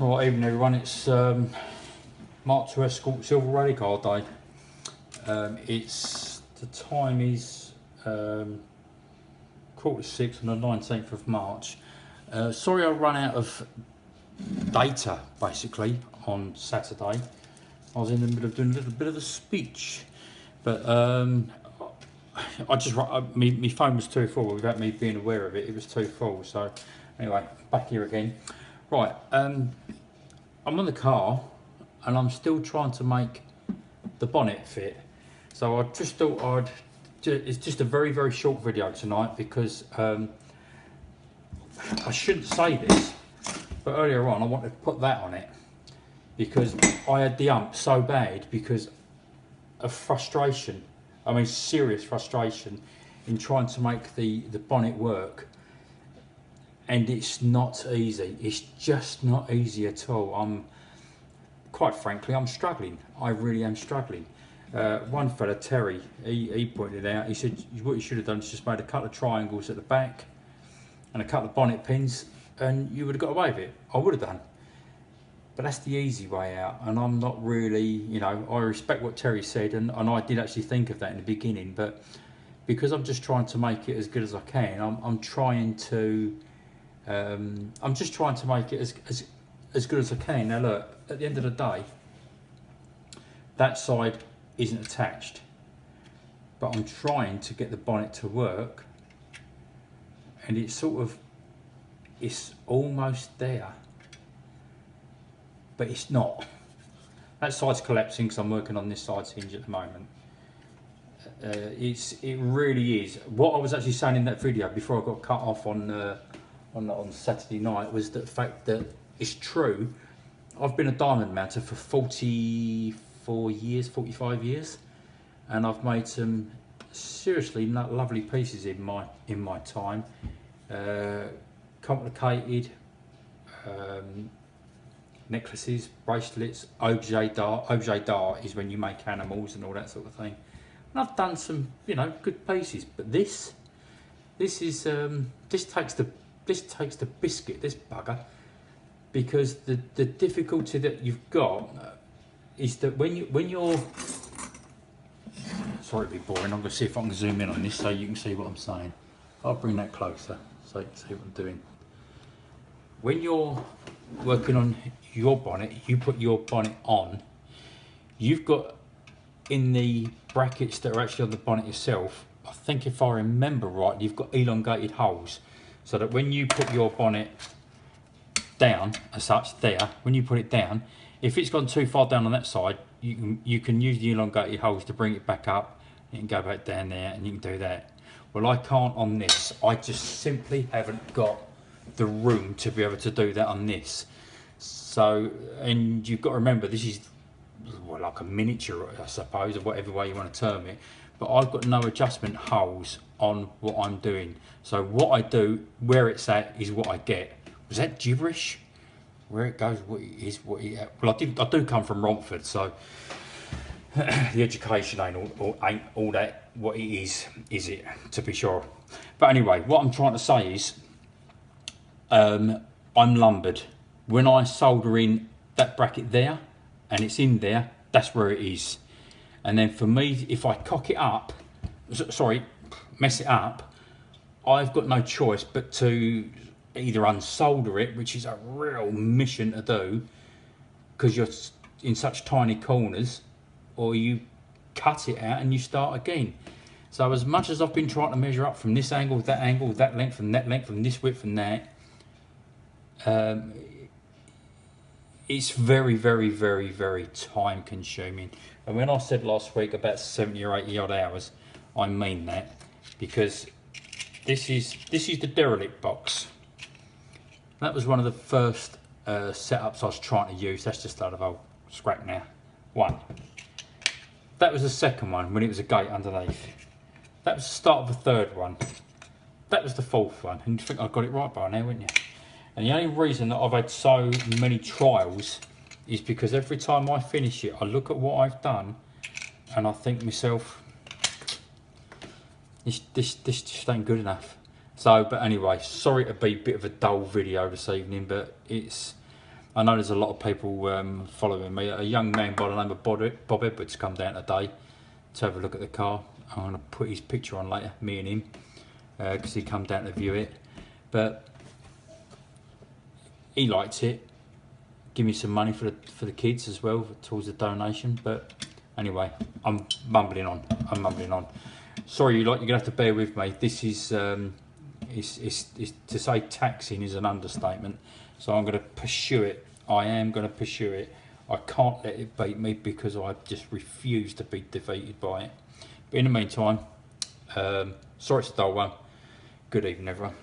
Right, evening everyone, it's Mark II Escort Silver Rally Car Day. The time is 5:45 on the 19th of March. Sorry I run out of data basically on Saturday. I was in the middle of doing a little bit of a speech, but I just my phone was too full without me being aware of it. It was too full. So anyway, back here again. Right, I'm on the car and I'm still trying to make the bonnet fit. So I just thought it's just a very, very short video tonight because I shouldn't say this, but earlier on I wanted to put that on it because I had the ump so bad because of frustration. I mean, serious frustration in trying to make the bonnet work. And it's not easy. It's just not easy at all. Quite frankly, I'm struggling. I really am struggling. One fella, Terry, he pointed out, he said, what you should have done is just made a couple of triangles at the back and a couple of bonnet pins and you would have got away with it. I would have done. But that's the easy way out. And I'm not really, you know, I respect what Terry said and I did actually think of that in the beginning. But because I'm just trying to make it as good as I can, I'm just trying to make it as good as I can. Now look, at the end of the day, that side isn't attached, but I'm trying to get the bonnet to work, and it's almost there, but it's not. That side's collapsing because I'm working on this side's hinge at the moment. It really is. What I was actually saying in that video before I got cut off on Saturday night was the fact that it's true. I've been a diamond mounter for 44 years, 45 years, and I've made some seriously lovely pieces in my time. Complicated necklaces, bracelets, objet d'art. Objet d'art is when you make animals and all that sort of thing. And I've done some, you know, good pieces, but this takes the biscuit, this bugger, because the difficulty that you've got is that when you're sorry to be boring, I'm going to see if I can zoom in on this so you can see what I'm saying. I'll bring that closer so you can see what I'm doing. When you're working on your bonnet, you put your bonnet on, you've got in the brackets that are actually on the bonnet itself, I think if I remember right, you've got elongated holes, so that when you put your bonnet down as such there, when you put it down, if it's gone too far down on that side, you can use the elongated holes to bring it back up. You can go back down there and you can do that. Well, I can't on this. I just simply haven't got the room to be able to do that on this. So, and you've got to remember, this is like a miniature, I suppose, or whatever way you want to term it. But I've got no adjustment holes on what I'm doing. So what I do, where it's at, is what I get. Was that gibberish? Where it goes, what it is, what it. Well, I do come from Romford, so the education ain't all that. What it is it, to be sure. But anyway, what I'm trying to say is, I'm lumbered. When I solder in that bracket there, and it's in there, that's where it is. And then for me, if I cock it up, mess it up, I've got no choice but to either unsolder it, which is a real mission to do because you're in such tiny corners, or you cut it out and you start again. So as much as I've been trying to measure up from this angle, that length, from that length, from this width and that, it's very, very, very, very time consuming. And when I said last week about 70 or 80 odd hours, I mean that, because this is the derelict box. That was one of the first setups I was trying to use. That's just a lot of old scrap now. One. That was the second one when it was a gate underneath. That was the start of the third one. That was the fourth one. And you think I got it right by now, wouldn't you? And the only reason that I've had so many trials is because every time I finish it, I look at what I've done and I think to myself, this just ain't good enough. So, but anyway, sorry to be a bit of a dull video this evening, but it's I know there's a lot of people following me. A young man by the name of Bob Edwards come down today to have a look at the car. I'm going to put his picture on later, me and him, because he come down to view it. But he likes it. Give me some money for the kids as well towards the donation. But anyway, I'm mumbling on. Sorry, you're gonna have to bear with me. This is it's to say taxing is an understatement. So I'm going to pursue it. I am going to pursue it. I can't let it beat me because I just refuse to be defeated by it. But in the meantime, sorry it's a dull one. Good evening, everyone.